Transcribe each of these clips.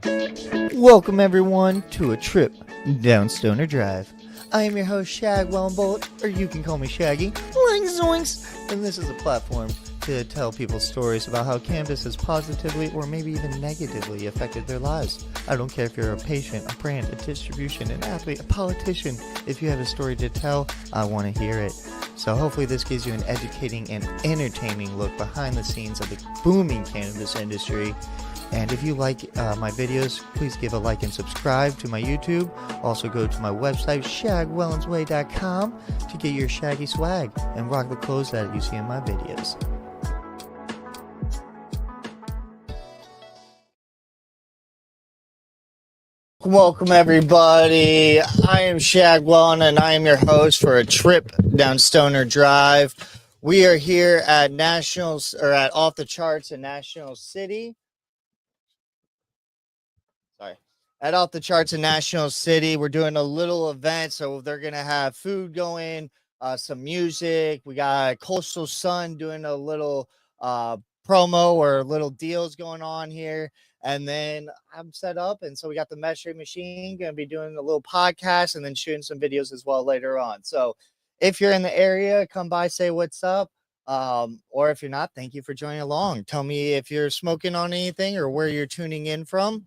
Welcome everyone to a trip down Stoner Drive. I am your host Shag Bullet, or you can call me Shaggy, like zoinks, and this is a platform to tell people stories about how cannabis has positively or maybe even negatively affected their lives. I don't care if you're a patient, a brand, a distribution, an athlete, a politician. If you have a story to tell, I want to hear it. So hopefully this gives you an educating and entertaining look behind the scenes of the booming cannabis industry. And if you like my videos, please give a like and subscribe to my YouTube. Also go to my website, shagwellensway.com, to get your shaggy swag and rock the clothes that you see in my videos. Welcome everybody. I am Shagwell and I am your host for a trip down Stoner Drive. We are here at Off the Charts in National City. At Off the Charts in National City. We're doing a little event, so they're gonna have food going, some music. We got Coastal Sun doing a little promo or little deals going on here. And then I'm set up, and so we got the measuring machine, gonna be doing a little podcast and then shooting some videos as well later on. So if you're in the area, come by, say what's up. Or if you're not, thank you for joining along. Tell me if you're smoking on anything or where you're tuning in from.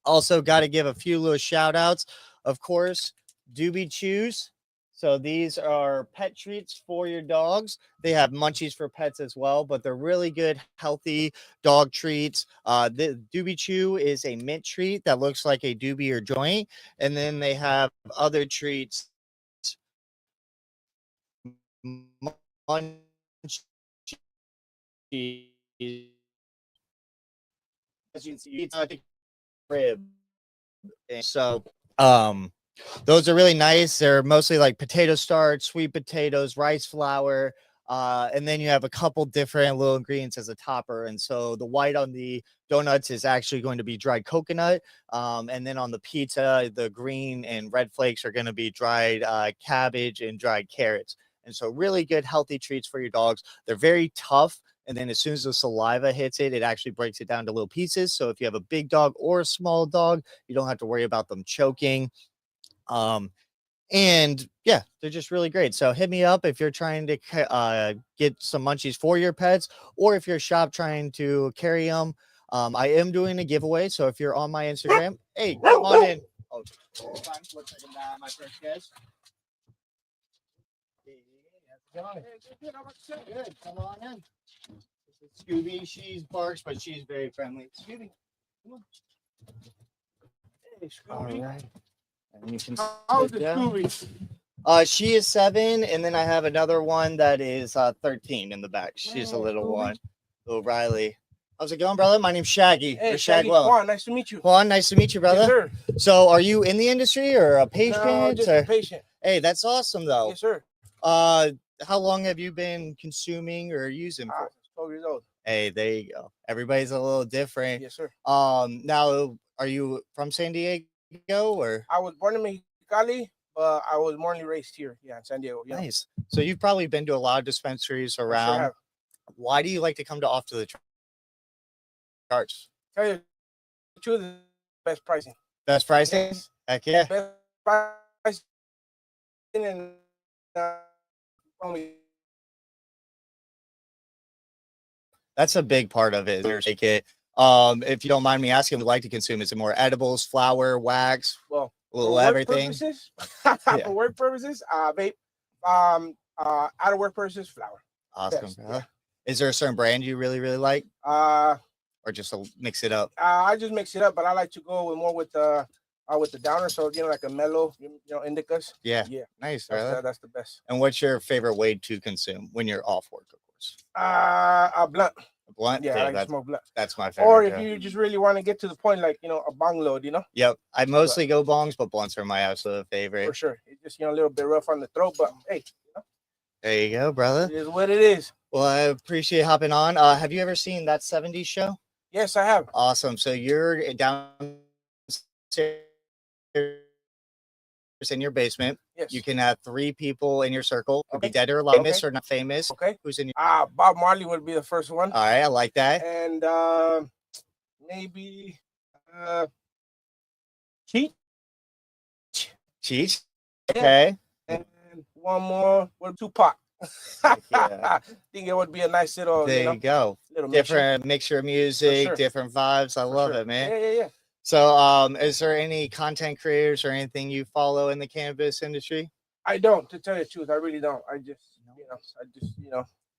Also, got to give a few little shout outs. Of course, Doobie Chews. So these are pet treats for your dogs. They have munchies for pets as well, but they're really good, healthy dog treats. The Doobie Chew is a mint treat that looks like a doobie or joint. And then they have other treats. Munchies. As you can see, it's like rib. And so those are really nice. They're mostly like potato starch, sweet potatoes, rice flour, and then you have a couple different little ingredients as a topper. And so the white on the donuts is actually going to be dried coconut, and then on the pizza, the green and red flakes are going to be dried cabbage and dried carrots. And so really good healthy treats for your dogs. They're very tough. And then as soon as the saliva hits it, it actually breaks it down to little pieces. So if you have a big dog or a small dog, you don't have to worry about them choking. And yeah, they're just really great. So hit me up if you're trying to get some munchies for your pets, or if you're a shop trying to carry them. I am doing a giveaway. So if you're on my Instagram, hey, come on in. Oh, fine. Looks like my first guest. Good. Come on in. This is Scooby. She barks, but she's very friendly. Scooby, come on. Hey, Scooby. All right. And you can How's the Scooby? She is 7, and then I have another one that is 13 in the back. She's a little one, little Riley. How's it going, brother? My name's Shaggy. Hey, Shaggy. Juan, nice to meet you. Juan, nice to meet you, brother. Yes, sir. So, are you in the industry or a patient? No, just a patient. Hey, that's awesome, though. Yes, sir. How long have you been consuming or using for? 12 years old. Hey, there you go. Everybody's a little different. Yes, sir. Now, are you from San Diego or? I was born in Mexicali, but I was born and raised here. Yeah, in San Diego. Yeah. Nice. So you've probably been to a lot of dispensaries around. Sure have. Why do you like to come to Off to the Charts? Tell you the truth, the best pricing. Best pricing? Yes. Heck yeah. Best pricing and only. That's a big part of it. Take it. If you don't mind me asking, would like to consume, is it more edibles, flour, wax? Well, a little everything. For work purposes, vape. Out of work purposes, flour. Awesome. Yeah. Is there a certain brand you really, really like? Or just mix it up? I just mix it up, but I like to go more with the downer, so like a mellow, indicas. Yeah. Nice, right? That's the best. And what's your favorite way to consume when you're off work, of course? A blunt. A blunt? Yeah, I like to smoke blunt. That's my favorite. Or if you just really want to get to the point, like a bong load, Yep. I mostly go bongs, but blunts are my absolute favorite. For sure. It's just a little bit rough on the throat, but hey. There you go, brother. It is what it is. Well, I appreciate hopping on. Have you ever seen That 70s Show? Yes, I have. Awesome. So you're downstairs in your basement. Yes. You can have 3 people in your circle. Could be dead or alive, famous or not famous. Okay. Who's in your Bob Marley would be the first one. All right, I like that. And maybe Cheech. Cheech. Yeah. Okay. And one more with Tupac. Yeah. I think it would be a nice little, There you go. little Different mixture of music, sure. different vibes. I love it, man. Yeah. So, is there any content creators or anything you follow in the cannabis industry? I don't, to tell you the truth. I really don't. I just,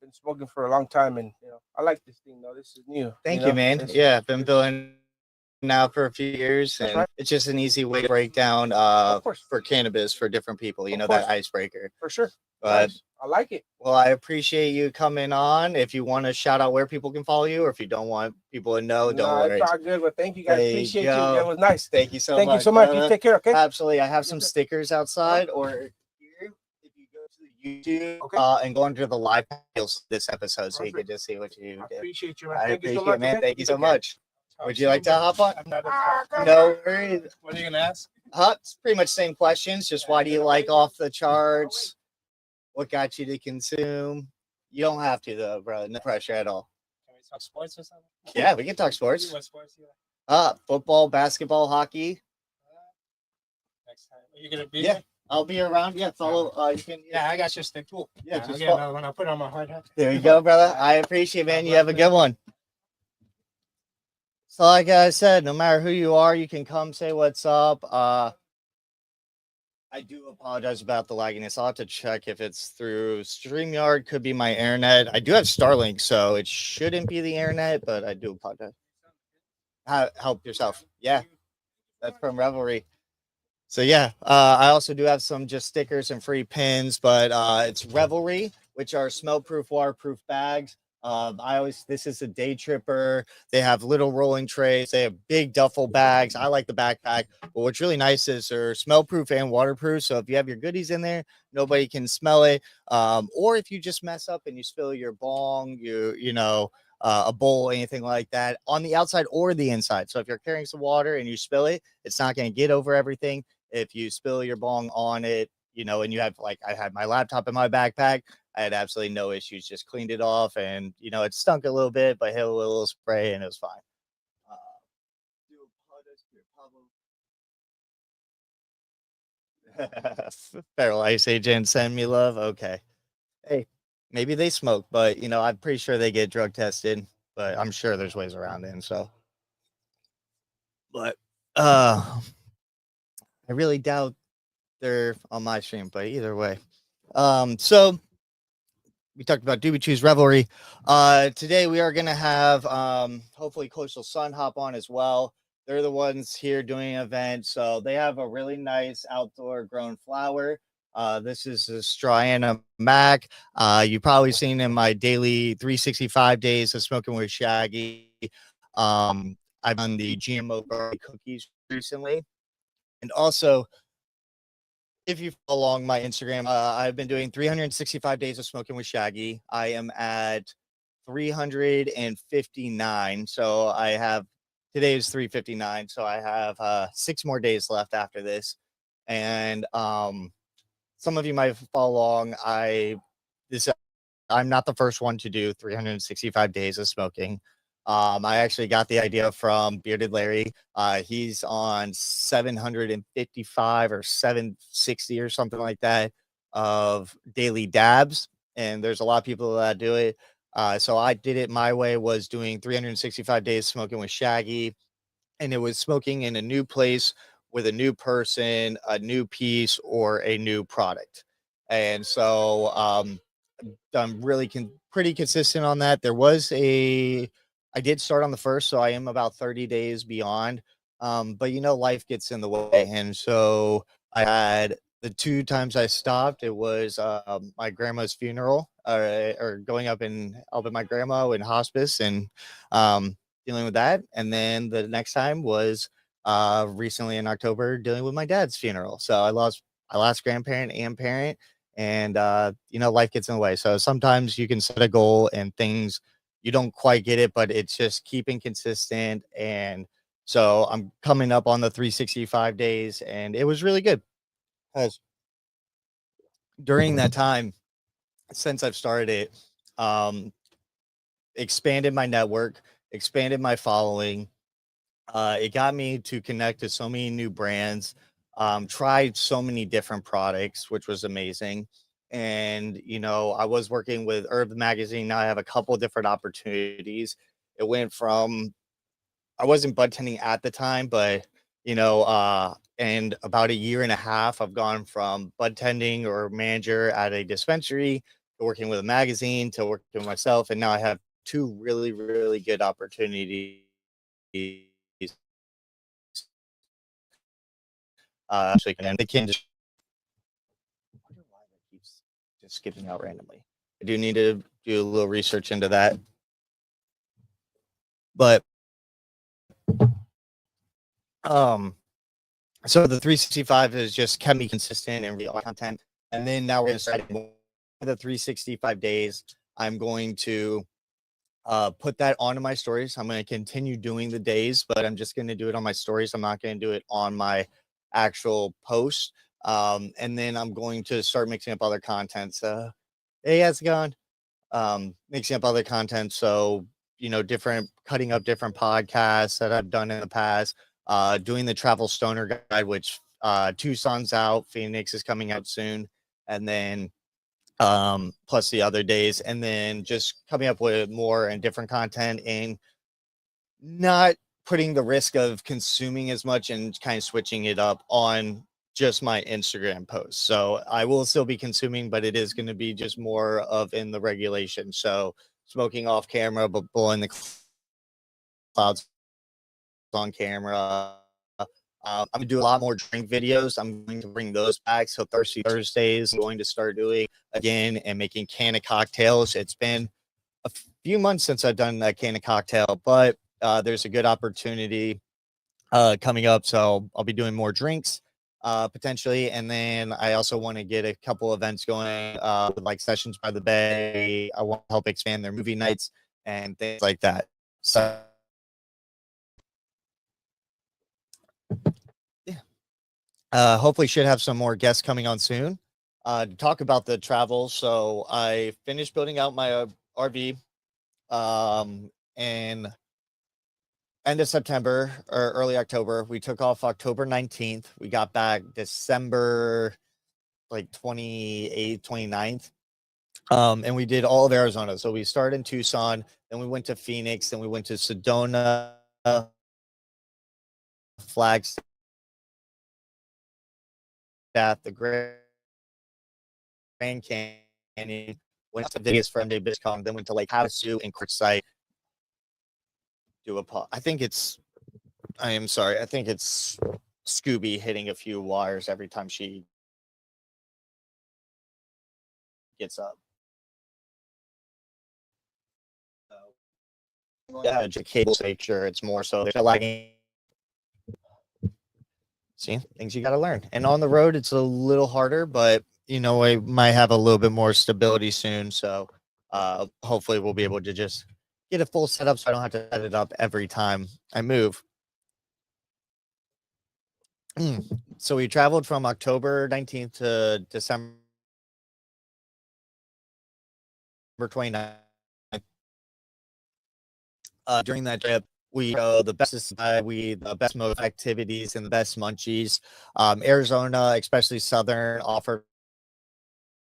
been smoking for a long time, and I like this thing though. This is new. Thank you, man. Yeah, I've been building now for a few years, That's and right. it's just an easy way to break down Of course. for cannabis for different people. You Of know, course. that icebreaker. For sure. But Nice. I like it. well, I appreciate you coming on. If you want to shout out where people can follow you, or if you don't want people to know, don't worry. It's all good. But thank you guys. There you Appreciate you. go. It was nice. Thank you so Thank much. you so much. You brother. take care. Okay. Absolutely. I have some stickers outside, or here, if you go to the YouTube Okay. and go under the live, you'll see this episode, so you Perfect. can just see what you I did. appreciate you, man. I Thank you so appreciate much. it, man. Okay? Thank you so Take care. much. Would you like to hop on? I'm not No worries. What are you gonna ask? It's pretty much same questions. Just why do you like off the charts? What got you to consume? You don't have to though, bro. No pressure at all. Can we talk sports or something? Yeah, we can talk sports. What sports you like? Football, basketball, hockey. Next time. Are you gonna be Yeah. there? I'll be around. Yeah, follow. You can. Yeah, I got your stick. Cool. Yeah, I'll just get follow. another one. I'll put it on my hard hat. There you go, brother. I appreciate it, man. You have a good one. So, like I said, no matter who you are, you can come say what's up. I do apologize about the lagginess. I'll have to check if it's through StreamYard. Could be my internet. I do have Starlink, so it shouldn't be the internet, but I do apologize. Help yourself. Yeah, that's from Revelry. So yeah, I also do have some just stickers and free pins, but it's Revelry, which are smell-proof, waterproof bags. This is a day tripper. They have little rolling trays. They have big duffel bags. I like the backpack. But what's really nice is they're smell-proof and waterproof. So if you have your goodies in there, nobody can smell it. Or if you just mess up and you spill your bong, a bowl, anything like that on the outside or the inside. So if you're carrying some water and you spill it, it's not going to get over everything. If you spill your bong on it, and you have, like, I had my laptop in my backpack, I had absolutely no issues, just cleaned it off, and it stunk a little bit, but hit a little spray and it was fine. Feral Ice Agent, send me love. Okay. Hey, maybe they smoke, but I'm pretty sure they get drug tested, but I'm sure there's ways around it. So, but I really doubt they're on my stream, but either way. So we talked about Do We Choose Revelry. Today we are gonna have hopefully Coastal Sun hop on as well. They're the ones here doing an event, so they have a really nice outdoor grown flower. This is a Striana Mac. You've probably seen in my daily 365 days of smoking with Shaggy. I've done the GMO garlic cookies recently, and also, if you follow along my Instagram, I've been doing 365 days of smoking with Shaggy. I am at 359. So today is 359. So I have 6 more days left after this. And some of you might follow along. I'm not the first one to do 365 days of smoking. I actually got the idea from Bearded Larry. He's on 755 or 760 or something like that of daily dabs. And there's a lot of people that do it. So I did it my way, was doing 365 days smoking with Shaggy. And it was smoking in a new place with a new person, a new piece, or a new product. And so I'm really pretty consistent on that. I did start on the first, so I am about 30 days beyond. But life gets in the way. And so I had the 2 times I stopped, it was my grandma's funeral, or going up and helping my grandma in hospice and dealing with that. And then the next time was recently in October, dealing with my dad's funeral. So I lost grandparent and parent. And life gets in the way. So sometimes you can set a goal and things, you don't quite get it, but it's just keeping consistent. And so I'm coming up on the 365 days, and it was really good. Because during that time, since I've started it, expanded my network, expanded my following, It got me to connect to so many new brands, tried so many different products, which was amazing. And, I was working with Herb Magazine. Now I have a couple different opportunities. It went from, I wasn't bud tending at the time, but, and about a year and a half, I've gone from bud tending or manager at a dispensary to working with a magazine to working with myself. And now I have two really, really good opportunities. And they can just, I wonder why that keeps just skipping out randomly. I do need to do a little research into that. But so the 365 is just kept me consistent and real content. And then now we're going to start the 365 days. I'm going to put that onto my stories. I'm going to continue doing the days, but I'm just going to do it on my stories. I'm not going to do it on my actual post. And then I'm going to start mixing up other content. So, hey, how's it going? Mixing up other content. So, different, cutting up different podcasts that I've done in the past, doing the Travel Stoner Guide, which Tucson's out, Phoenix is coming out soon. And then plus the other days, and then just coming up with more and different content and not putting the risk of consuming as much and kind of switching it up on just my Instagram posts. So I will still be consuming, but it is going to be just more of in the regulation. So smoking off camera, but blowing the clouds on camera. I'm going to do a lot more drink videos. I'm going to bring those back. So Thirsty Thursdays, I'm going to start doing again and making can of cocktails. It's been a few months since I've done a can of cocktail, but there's a good opportunity coming up. So I'll be doing more drinks potentially. And then I also want to get a couple events going with like Sessions by the Bay. I want to help expand their movie nights and things like that. So hopefully should have some more guests coming on soon to talk about the travel. So I finished building out my RV in end of September or early October. We took off October 19th. We got back December like 28th, 29th. And we did all of Arizona. So we started in Tucson, then we went to Phoenix, then we went to Sedona, Flagstaff, the Grand Canyon, went to Vegas for MJ BizCon, then went to Lake Havasu and Quartzsite. I think it's Scooby hitting a few wires every time she gets up. Yeah, cable make sure it's more so there's no lagging. See, things you got to learn. And on the road, it's a little harder, but I might have a little bit more stability soon. So hopefully we'll be able to just get a full setup so I don't have to set it up every time I move. So we traveled from October 19th to December 29th. During that trip, we the best most activities and the best munchies. Arizona, especially Southern, offered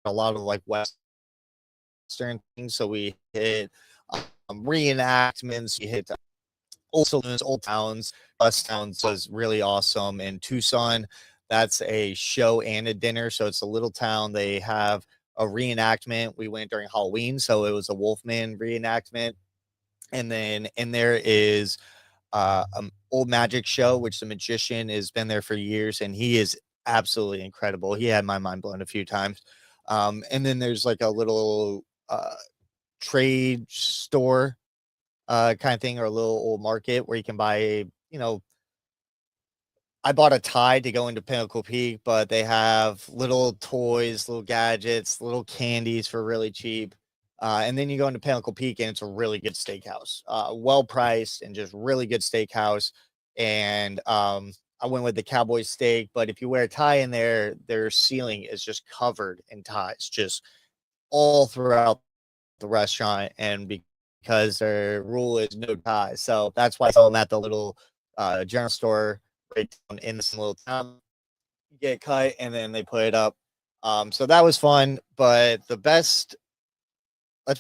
a lot of like Western things. So we hit reenactments, we hit old saloons, old towns. Bus Towns was really awesome. In Tucson, that's a show and a dinner. So it's a little town. They have a reenactment. We went during Halloween, so it was a Wolfman reenactment. And then in there is old magic show, which the magician has been there for years, and he is absolutely incredible. He had my mind blown a few times. And then there's like a little trade store kind of thing, or a little old market where you can buy, I bought a tie to go into Pinnacle Peak, but they have little toys, little gadgets, little candies for really cheap. And then you go into Pinnacle Peak and it's a really good steakhouse, well priced and just really good steakhouse. And I went with the cowboy steak, but if you wear a tie in there, their ceiling is just covered in ties, just all throughout the restaurant. And because their rule is no ties, so that's why I saw them at the little general store right down in this little town. Get cut and then they put it up. So that was fun. But let's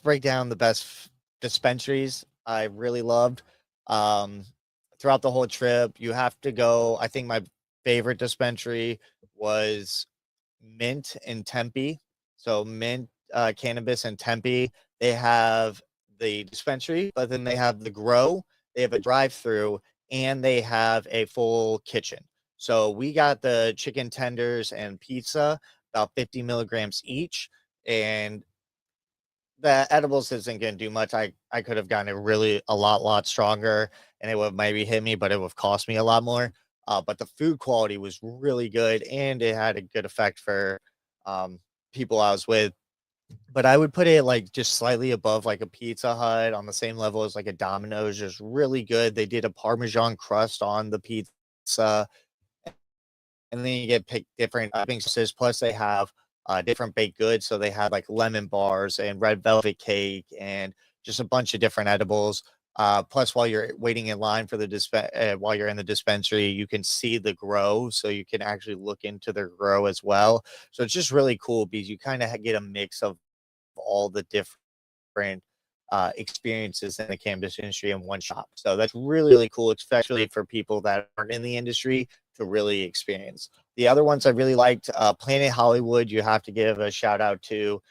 break down the best dispensaries I really loved. Um, Throughout the whole trip, you have to go. I think my favorite dispensary was Mint in Tempe. So Mint Cannabis in Tempe. They have the dispensary, but then they have the grow. They have a drive-through, and they have a full kitchen. So we got the chicken tenders and pizza, about 50 milligrams each, and the edibles isn't going to do much. I could have gotten it really a lot stronger, and it would maybe hit me, but it would have cost me a lot more. But the food quality was really good, and it had a good effect for um, people I was with. But I would put it like just slightly above like a Pizza Hut, on the same level as like a Domino's. Just really good. They did a Parmesan crust on the pizza, and then you get pick different topping sauces. Plus, they have different baked goods. So they had like lemon bars and red velvet cake and just a bunch of different edibles. Plus, while you're waiting in line for the while you're in the dispensary, you can see the grow, so you can actually look into their grow as well. So it's just really cool because you kind of get a mix of all the different experiences in the cannabis industry in one shop. So that's really cool, especially for people that aren't in the industry to really experience. The other ones I really liked, Planet Hollywood, you have to give a shout out to.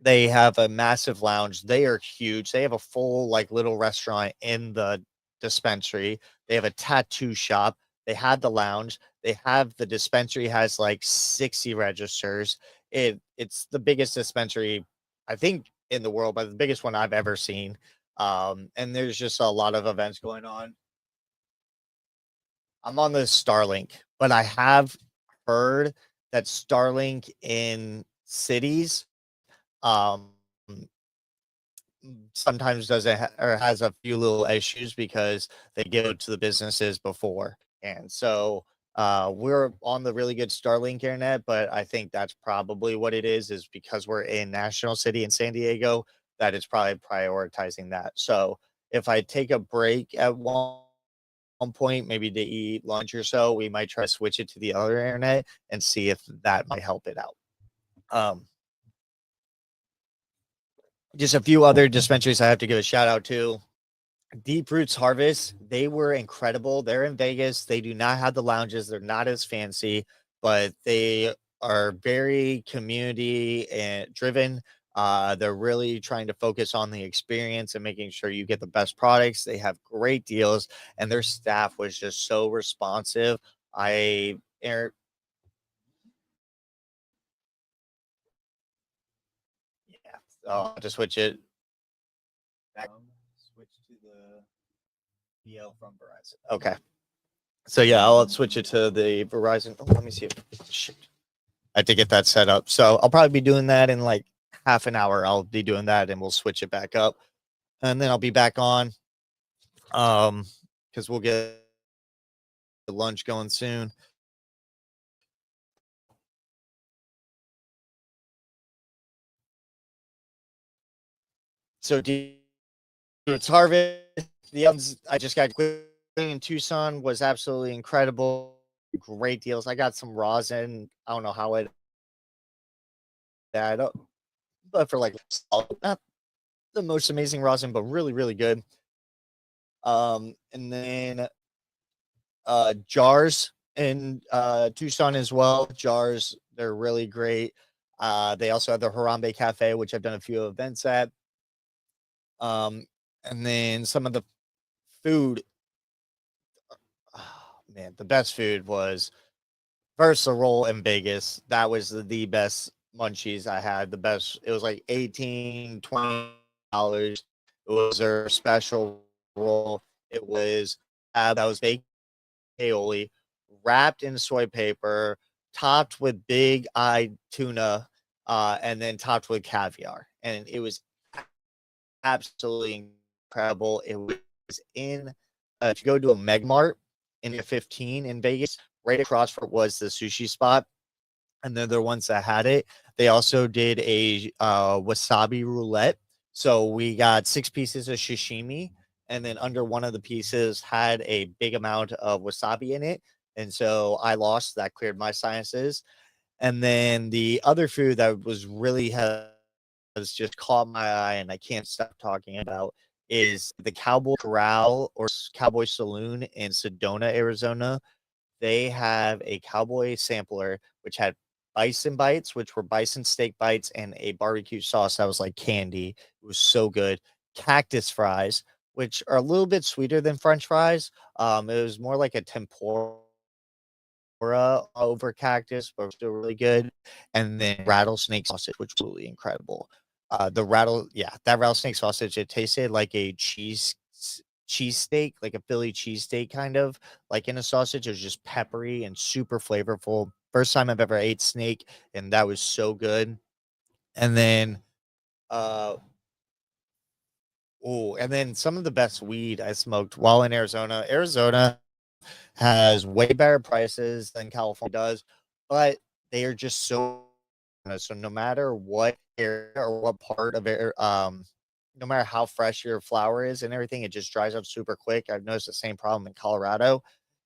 They have a massive lounge. They are huge. They have a full like little restaurant in the dispensary. They have a tattoo shop. They have the lounge. They have the dispensary has like 60 registers. It's the biggest dispensary, I think, in the world, but the biggest one I've ever seen. And there's just a lot of events going on. I'm on the Starlink, but I have heard that Starlink in cities um sometimes doesn't or has a few little issues because they give it to the businesses before. And so we're on the really good Starlink internet, but I think that's probably what it is because we're in National City in San Diego, that is probably prioritizing that. So if I take a break at one point, maybe to eat lunch or so, we might try to switch it to the other internet and see if that might help it out. Just a few other dispensaries I have to give a shout out to. Deep Roots Harvest, they were incredible. They're in Vegas. They do not have the lounges. They're not as fancy, but they are very community and driven. They're really trying to focus on the experience and making sure you get the best products. They have great deals, and their staff was just so responsive. Yeah, so I'll have to switch it. Switch to the BL from Verizon. Okay. So yeah, I'll switch it to the Verizon. Oh, let me see. Shit. I have to get that set up. So I'll probably be doing that in like half an hour. I'll be doing that and we'll switch it back up. And then I'll be back on. Because we'll get the lunch going soon. So it's Harvest. The others I just got in Tucson was absolutely incredible. Great deals. I got some rosin. I don't know how it add up, but for like not the most amazing rosin, but really good. And then jars in Tucson as well. Jars, they're really great. They also have the Harambe Cafe, which I've done a few events at. And then some of the food. Oh, man, the best food was first the roll in Vegas. That was the best munchies I had. The best. It was like $18-$20. It was their special roll. It was that was baked aioli, wrapped in soy paper, topped with big eyed tuna, and then topped with caviar. And it was absolutely incredible. It was in if you go to a Megmart in the 15 in Vegas, right across from was the sushi spot, and they're the ones that had it. They also did a wasabi roulette. So we got 6 pieces of sashimi, and then under one of the pieces had a big amount of wasabi in it. And so I lost that, cleared my sinuses. And then the other food that was really has just caught my eye and I can't stop talking about is the Cowboy Corral or Cowboy Saloon in Sedona, Arizona. They have a cowboy sampler, which had bison bites, which were bison steak bites, and a barbecue sauce that was like candy. It was so good. Cactus fries, which are a little bit sweeter than French fries. It was more like a tempura over cactus, but still really good. And then rattlesnake sausage, which was really incredible. That rattlesnake sausage, it tasted like a cheesesteak, like a Philly cheesesteak kind of like in a sausage. It was just peppery and super flavorful. First time I've ever ate snake, and that was so good. And then uh and then some of the best weed I smoked while in Arizona. Arizona has way better prices than California does, but they are just so no matter what area or what part of it, no matter how fresh your flower is and everything, it just dries up super quick. I've noticed the same problem in Colorado.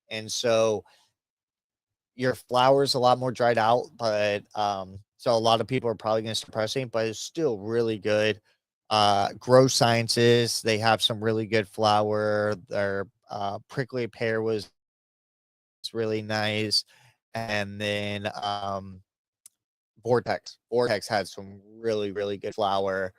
And so your flower's a lot more dried out, but so a lot of people are probably going to start pressing, but it's still really good. Grow Sciences, they have some really good flower. Their prickly pear was really nice. And then Vortex had some really, really good flower.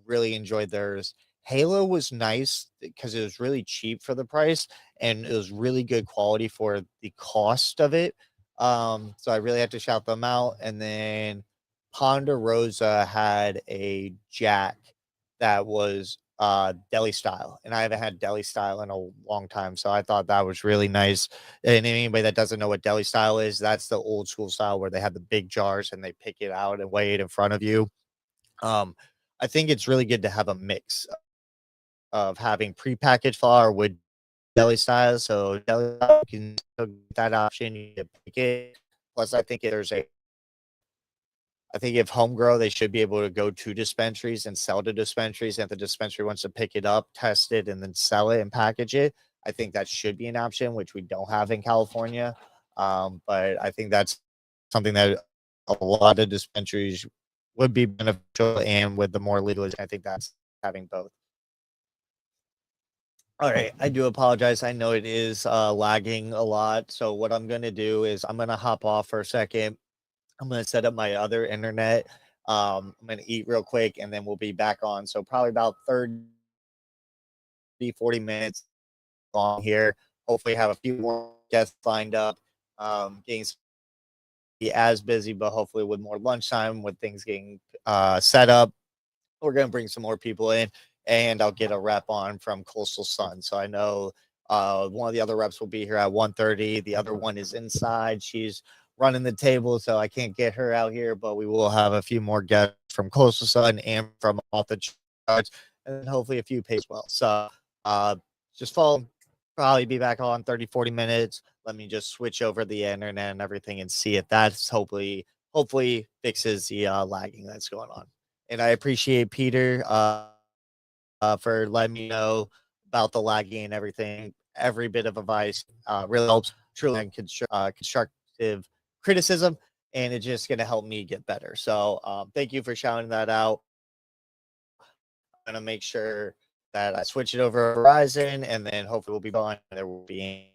Really enjoyed theirs. Halo was nice because it was really cheap for the price and it was really good quality for the cost of it. So I really had to shout them out. And then Ponderosa had a Jack that was deli style, and I haven't had deli style in a long time, so I thought that was really nice. And anybody that doesn't know what deli style is, that's the old school style where they have the big jars and they pick it out and weigh it in front of you. um I think it's really good to have a mix of having prepackaged flour with deli style. So deli style, you can still get that option, you can pick it. Plus I think if home grow, they should be able to go to dispensaries and sell to dispensaries. And if the dispensary wants to pick it up, test it, and then sell it and package it, I think that should be an option, which we don't have in California. But I think that's something that a lot of dispensaries would be beneficial. And with the more legalization, I think that's having both. All right, I do apologize. I know it is lagging a lot. So what I'm going to do is I'm going to hop off for a second. I'm gonna set up my other internet. I'm gonna eat real quick and then we'll be back on. So probably about 40 minutes long here. Hopefully have a few more guests lined up. Getting be as busy, but hopefully with more lunchtime, with things getting set up. We're gonna bring some more people in and I'll get a rep on from Coastal Sun. So I know one of the other reps will be here at 1:30. The other one is inside. She's running the table, so I can't get her out here, but we will have a few more guests from Coastal Sun and from Off the Charts, and hopefully a few pays well. So just follow, probably be back on 30-40 minutes. Let me just switch over the internet and everything and see if that's hopefully fixes the lagging that's going on. And I appreciate Peter for letting me know about the lagging and everything. Every bit of advice really helps. Truly, and constructive criticism, and it's just going to help me get better. So thank you for shouting that out. I'm going to make sure that I switch it over to Verizon, and then hopefully we'll be on. There will be